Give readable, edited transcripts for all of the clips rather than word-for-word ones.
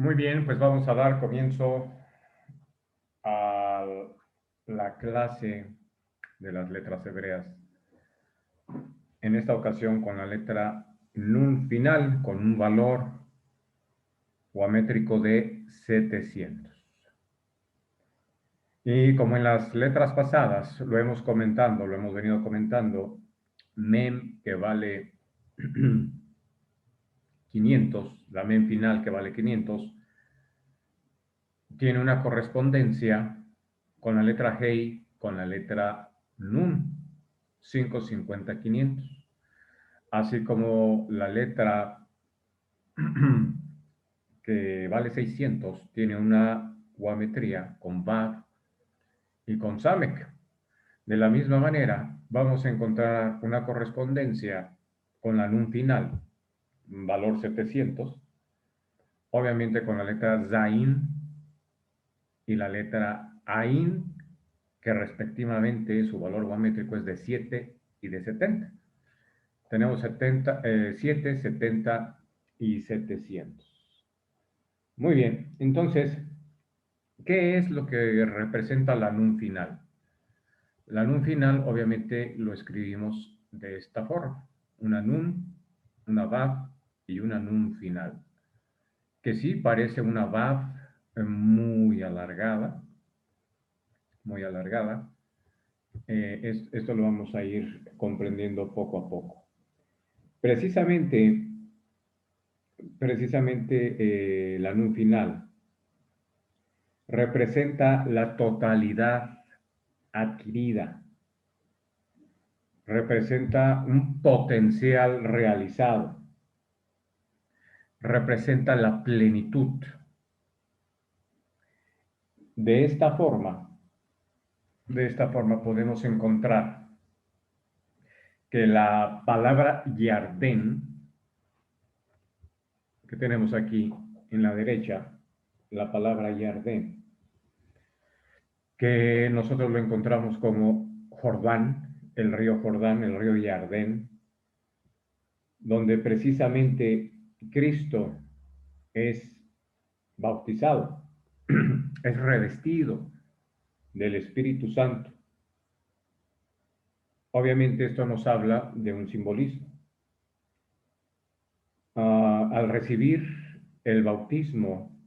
Muy bien, pues vamos a dar comienzo a la clase de las letras hebreas. En esta ocasión con la letra Nun final, con un valor guamétrico de 700. Y como en las letras pasadas lo hemos venido comentando, Mem que vale 500, la Mem final que vale 500, tiene una correspondencia con la letra Hei, con la letra Nun, 550, 500. Así como la letra que vale 600 tiene una guametría con Vav y con Samek. De la misma manera, vamos a encontrar una correspondencia con la Nun final, valor 700, obviamente con la letra Zain y la letra Ain, que respectivamente su valor guamétrico es de 7 y de 70. Tenemos 7, 70 y 700. Muy bien, entonces, ¿qué es lo que representa la nun final? La nun final obviamente lo escribimos de esta forma. Una nun, una vav y una nun final. Que sí parece una vav muy alargada, muy alargada. Esto lo vamos a ir comprendiendo poco a poco. Precisamente la nun final representa la totalidad adquirida, representa un potencial realizado, representa la plenitud. De esta forma, podemos encontrar que la palabra Yardén, que tenemos aquí en la derecha, la palabra Yardén, que nosotros lo encontramos como Jordán, el río Yardén, donde precisamente Cristo es bautizado, es revestido del Espíritu Santo. Obviamente esto nos habla de un simbolismo. Al recibir el bautismo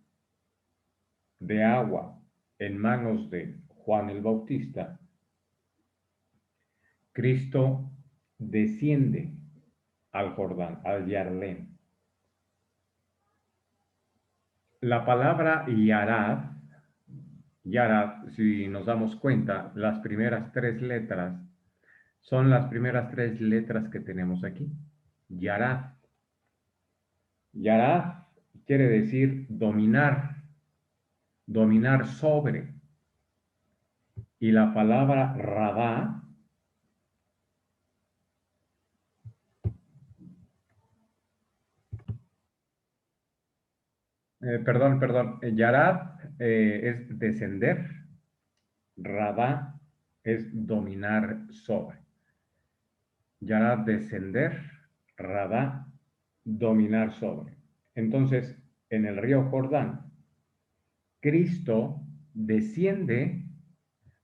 de agua en manos de Juan el Bautista, Cristo desciende al Jordán, al Yardén. La palabra Yarad, si nos damos cuenta, las primeras tres letras son las primeras tres letras que tenemos aquí. Yarad. Yarad quiere decir dominar, dominar sobre. Y la palabra Radá perdón, Yarad es descender, Radá es dominar sobre. Yarad descender, Radá dominar sobre. Entonces, en el río Jordán, Cristo desciende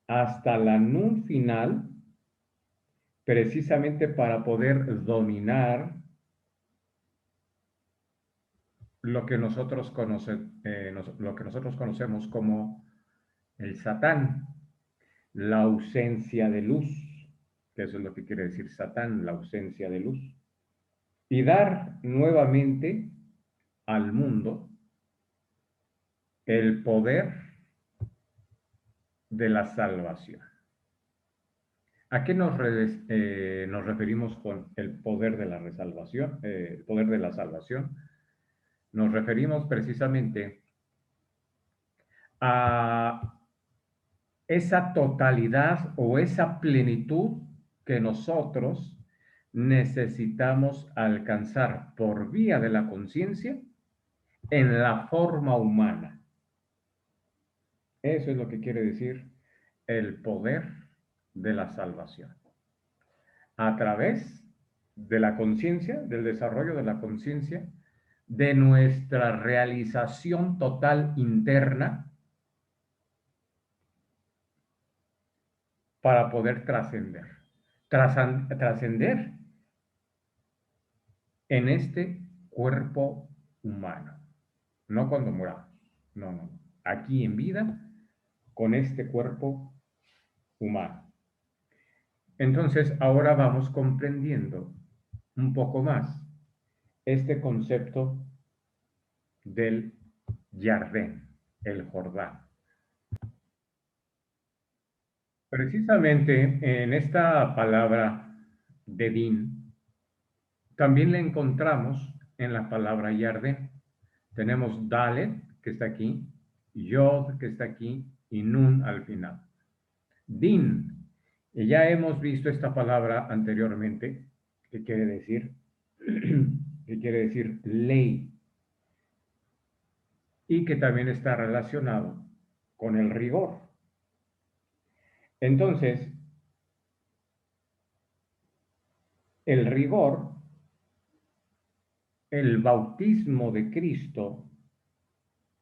hasta la nun final, precisamente para poder dominar lo que nosotros conocemos como el Satán, la ausencia de luz, que eso es lo que quiere decir Satán, la ausencia de luz, y dar nuevamente al mundo el poder de la salvación. ¿A qué nos referimos con el poder de la salvación? El poder de la salvación. Nos referimos precisamente a esa totalidad o esa plenitud que nosotros necesitamos alcanzar por vía de la conciencia en la forma humana. Eso es lo que quiere decir el poder de la salvación. A través de la conciencia, del desarrollo de la conciencia, de nuestra realización total interna para poder trascender. Trascender en este cuerpo humano. No cuando muramos. No, no. Aquí en vida, con este cuerpo humano. Entonces, ahora vamos comprendiendo un poco más este concepto del Jardín, el Jordán. Precisamente en esta palabra de din, también la encontramos en la palabra Jardín. Tenemos Dalet, que está aquí, Yod, que está aquí, y Nun al final. Din, y ya hemos visto esta palabra anteriormente, que quiere decir, que quiere decir ley, y que también está relacionado con el rigor. Entonces, el rigor, el bautismo de Cristo,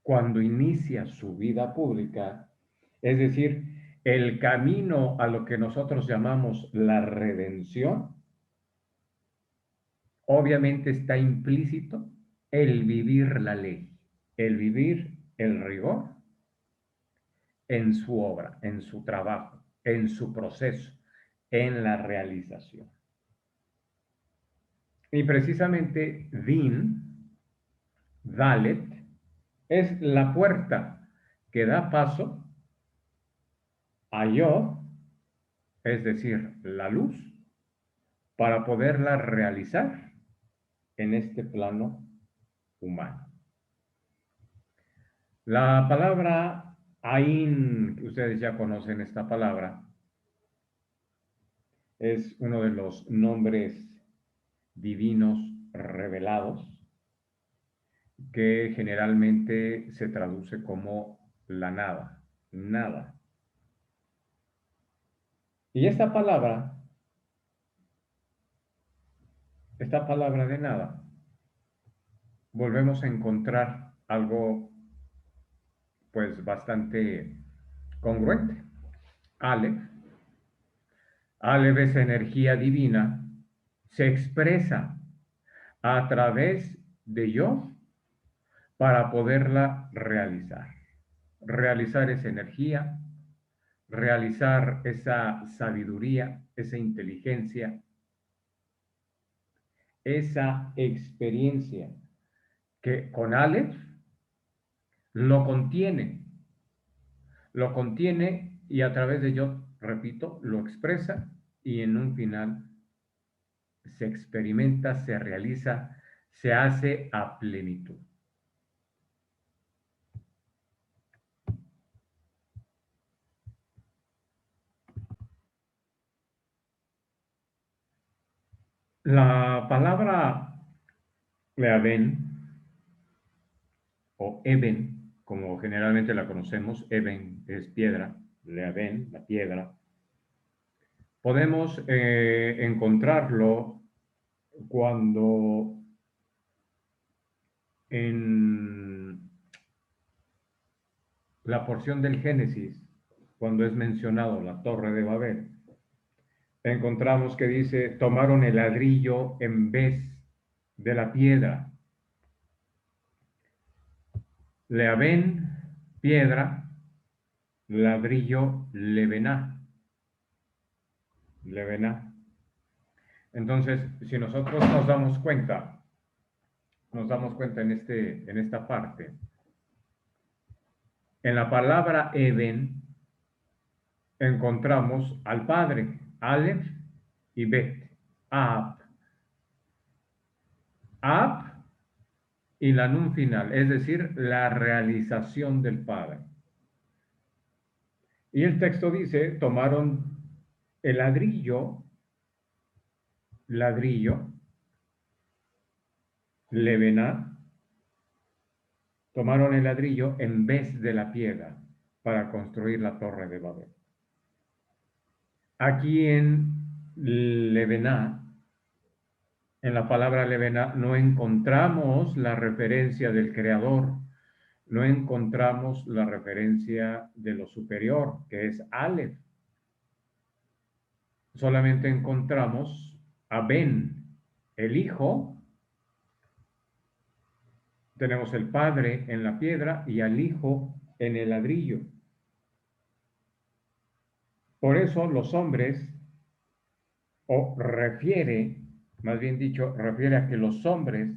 cuando inicia su vida pública, es decir, el camino a lo que nosotros llamamos la redención, obviamente está implícito el vivir la ley, el vivir el rigor en su obra, en su trabajo, en su proceso, en la realización. Y precisamente Din, Dalet, es la puerta que da paso a Yod, es decir, la luz, para poderla realizar en este plano humano. La palabra Ain, que ustedes ya conocen esta palabra, es uno de los nombres divinos revelados que generalmente se traduce como la nada, nada. Y esta palabra de nada, volvemos a encontrar algo pues bastante congruente. Aleph, Aleph es energía divina, se expresa a través de yo para poderla realizar. Realizar esa energía, realizar esa sabiduría, esa inteligencia, esa experiencia que con Aleph lo contiene y a través de yo, repito, lo expresa y en un final se experimenta, se realiza, se hace a plenitud. La palabra Leaven o Eben, como generalmente la conocemos, Eben es piedra, Leaven, la piedra, podemos encontrarlo cuando en la porción del Génesis, cuando es mencionado la Torre de Babel, encontramos que dice, tomaron el ladrillo en vez de la piedra. Leaven, piedra, ladrillo, levená. Levená. Entonces, si nosotros nos damos cuenta en esta parte, en la palabra Eben encontramos al Padre, Aleph y Bet, Ab. Ab y la nun final, es decir, la realización del Padre. Y el texto dice, tomaron el ladrillo, levená, tomaron el ladrillo en vez de la piedra para construir la Torre de Babel. Aquí en Levená En la palabra Levena no encontramos la referencia del creador, no encontramos la referencia de lo superior, que es Aleph. Solamente encontramos a Ben, el Hijo, tenemos el Padre en la piedra y al Hijo en el ladrillo. Por eso los hombres, o refiere, más bien dicho, refiere a que los hombres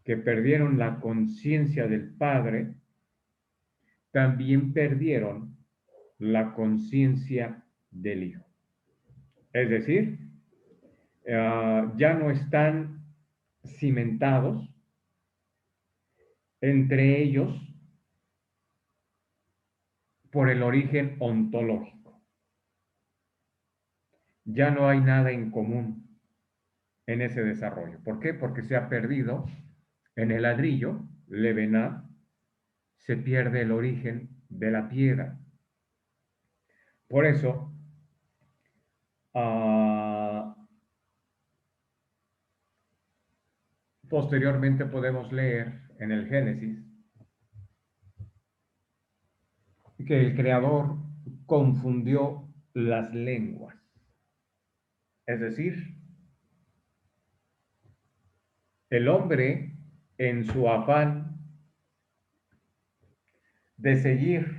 que perdieron la conciencia del Padre, también perdieron la conciencia del Hijo. Es decir, ya no están cimentados entre ellos por el origen ontológico. Ya no hay nada en común en ese desarrollo. ¿Por qué? Porque se ha perdido en el ladrillo, Levená, se pierde el origen de la piedra. Por eso, posteriormente podemos leer en el Génesis que el Creador confundió las lenguas. Es decir, el hombre, en su afán de seguir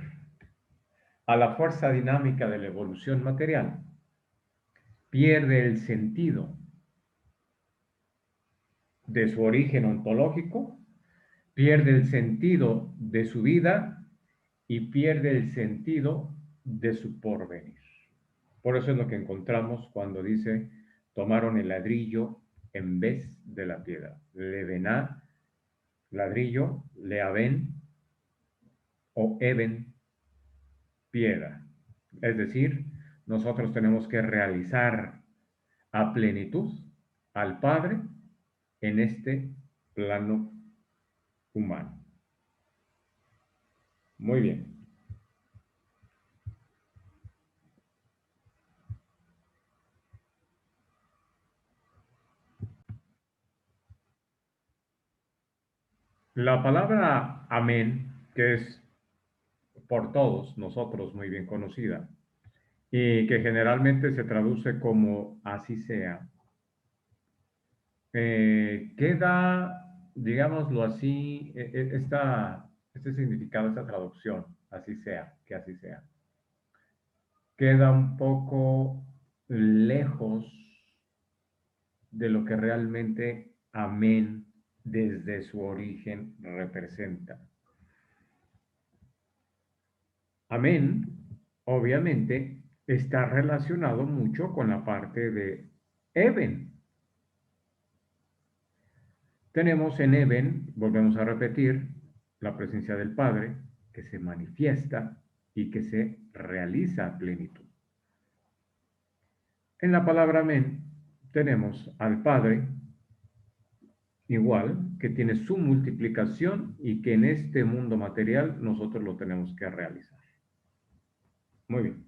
a la fuerza dinámica de la evolución material, pierde el sentido de su origen ontológico, pierde el sentido de su vida y pierde el sentido de su porvenir. Por eso es lo que encontramos cuando dice, tomaron el ladrillo en vez de la piedra. Levená, ladrillo, leaven o even, piedra. Es decir, nosotros tenemos que realizar a plenitud al Padre en este plano humano. Muy bien. La palabra amén, que es por todos nosotros muy bien conocida y que generalmente se traduce como así sea, queda, digámoslo así, este significado, esta traducción, así sea, que así sea, queda un poco lejos de lo que realmente amén desde su origen representa. Amén, obviamente, está relacionado mucho con la parte de Eben. Tenemos en Eben, volvemos a repetir, la presencia del Padre que se manifiesta y que se realiza a plenitud. En la palabra amén tenemos al Padre igual, que tiene su multiplicación y que en este mundo material nosotros lo tenemos que realizar. Muy bien.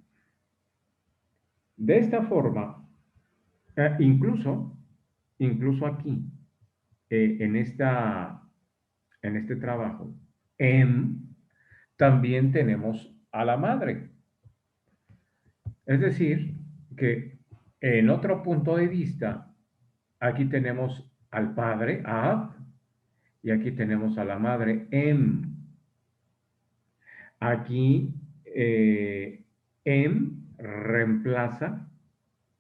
De esta forma, incluso aquí, en este trabajo, también tenemos a la madre. Es decir, que en otro punto de vista, aquí tenemos al padre, Ab, y aquí tenemos a la madre, Aquí, reemplaza,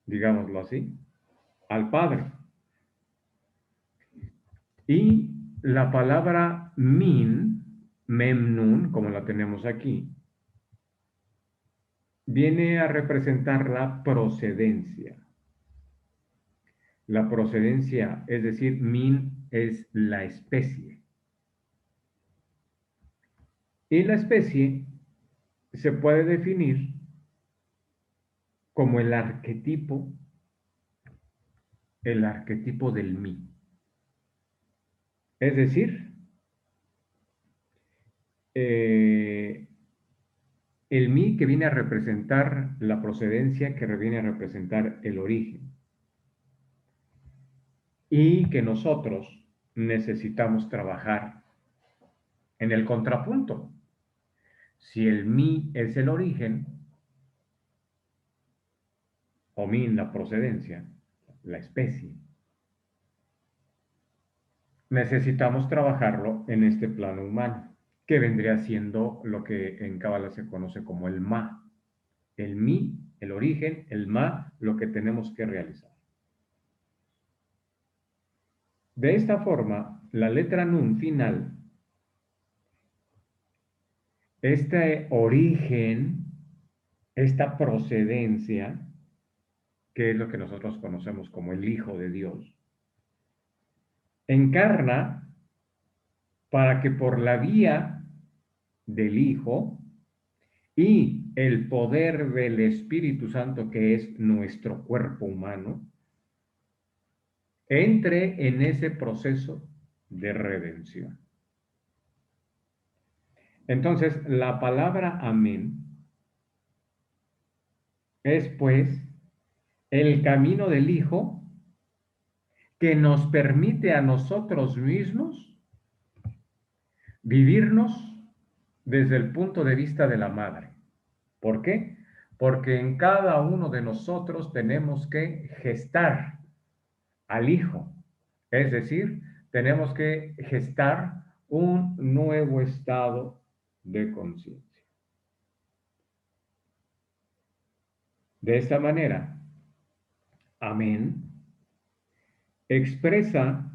digámoslo así, al padre. Y la palabra memnun, como la tenemos aquí, viene a representar la procedencia. La procedencia, es decir, min es la especie. Y la especie se puede definir como el arquetipo del mí. Es decir, el mí que viene a representar la procedencia, que viene a representar el origen. y que nosotros necesitamos trabajar en el contrapunto. Si el mi es el origen, o min la procedencia, la especie, necesitamos trabajarlo en este plano humano, que vendría siendo lo que en Cábala se conoce como el ma. El mi, el origen, el ma, lo que tenemos que realizar. De esta forma, la letra nun final, este origen, esta procedencia, que es lo que nosotros conocemos como el Hijo de Dios, encarna para que por la vía del Hijo y el poder del Espíritu Santo, que es nuestro cuerpo humano, entre en ese proceso de redención. Entonces, la palabra amén es pues el camino del Hijo que nos permite a nosotros mismos vivirnos desde el punto de vista de la madre. ¿Por qué? Porque en cada uno de nosotros tenemos que gestar al Hijo. Es decir, tenemos que gestar un nuevo estado de conciencia. De esta manera, amén expresa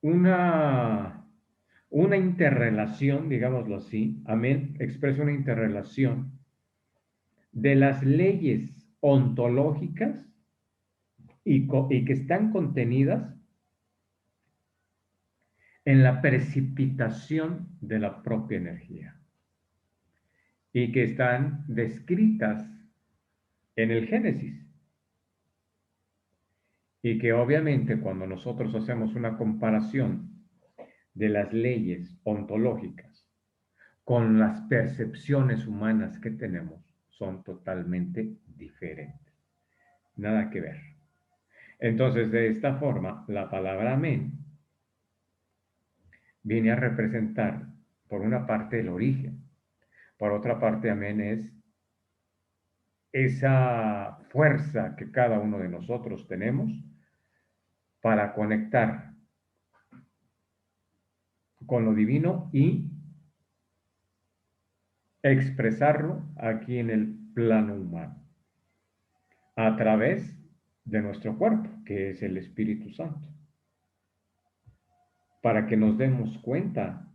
una interrelación, digámoslo así, amén expresa una interrelación de las leyes ontológicas y que están contenidas en la precipitación de la propia energía y que están descritas en el Génesis. Y que obviamente cuando nosotros hacemos una comparación de las leyes ontológicas con las percepciones humanas que tenemos, son totalmente diferentes. Nada que ver. Entonces, de esta forma, la palabra amén viene a representar, por una parte, el origen. Por otra parte, amén es esa fuerza que cada uno de nosotros tenemos para conectar con lo divino y expresarlo aquí en el plano humano, a través de nuestro cuerpo, que es el Espíritu Santo, para que nos demos cuenta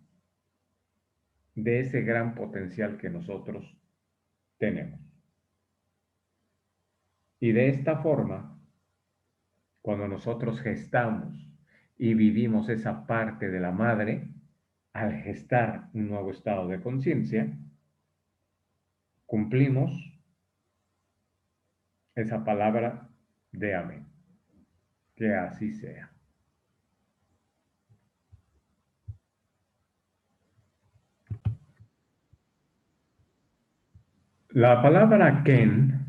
de ese gran potencial que nosotros tenemos. Y de esta forma, cuando nosotros gestamos y vivimos esa parte de la madre, al gestar un nuevo estado de conciencia, cumplimos esa palabra de amén. Que así sea. La palabra Ken,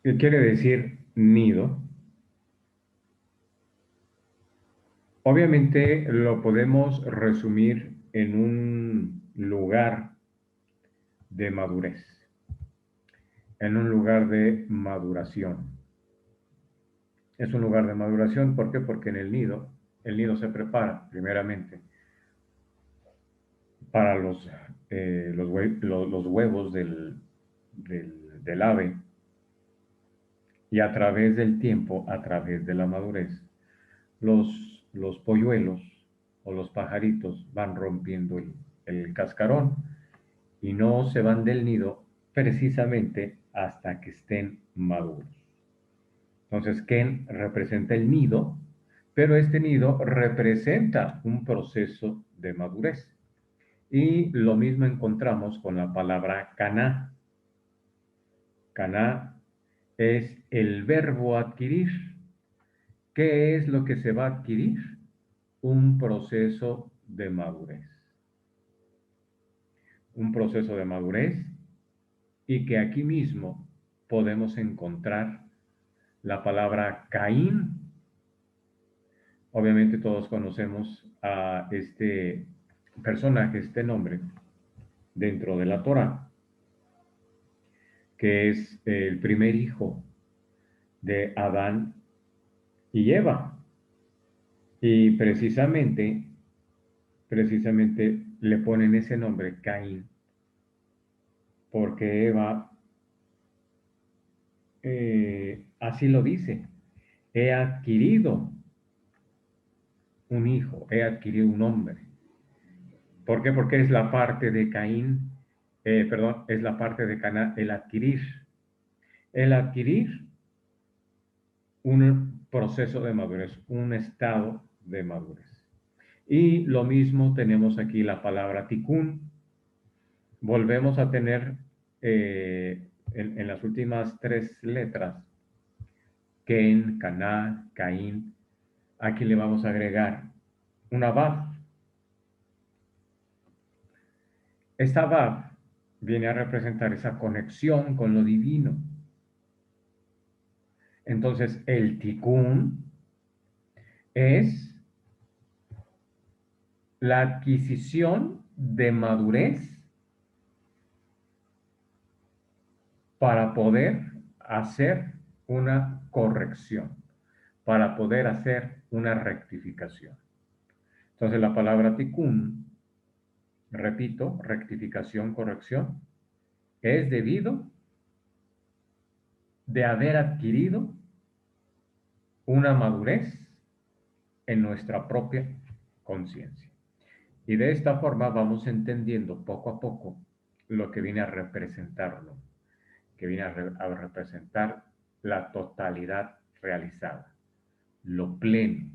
que quiere decir nido, obviamente lo podemos resumir en un lugar de madurez, en un lugar de maduración. Es un lugar de maduración, ¿por qué? Porque en el nido se prepara primeramente para los huevos del ave, y a través del tiempo, a través de la madurez, los polluelos o los pajaritos van rompiendo el cascarón y no se van del nido precisamente hasta que estén maduros. Entonces, Ken representa el nido, pero este nido representa un proceso de madurez. Y lo mismo encontramos con la palabra caná. Caná es el verbo adquirir. ¿Qué es lo que se va a adquirir? Un proceso de madurez. Un proceso de madurez y que aquí mismo podemos encontrar la palabra Caín. Obviamente todos conocemos a este personaje, este nombre, dentro de la Torá, que es el primer hijo de Adán y Eva. Y precisamente le ponen ese nombre, Caín, porque Eva así lo dice, he adquirido un hijo, he adquirido un hombre. ¿Por qué? Porque es la parte de Caín, perdón, es la parte de Caná, el adquirir. El adquirir un proceso de madurez, un estado de madurez. Y lo mismo tenemos aquí la palabra tikkun. Volvemos a tener en las últimas tres letras, Ken, Caná, Caín. Aquí le vamos a agregar una Vav. Esta Vav viene a representar esa conexión con lo divino. Entonces, el tikkun es la adquisición de madurez para poder hacer una corrección, para poder hacer una rectificación. Entonces, la palabra tikkun, repito, rectificación, corrección, es debido de haber adquirido una madurez en nuestra propia conciencia. Y de esta forma vamos entendiendo poco a poco lo que viene a representarlo, que viene a representar la totalidad realizada, lo pleno,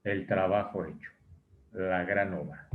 el trabajo hecho, la gran obra.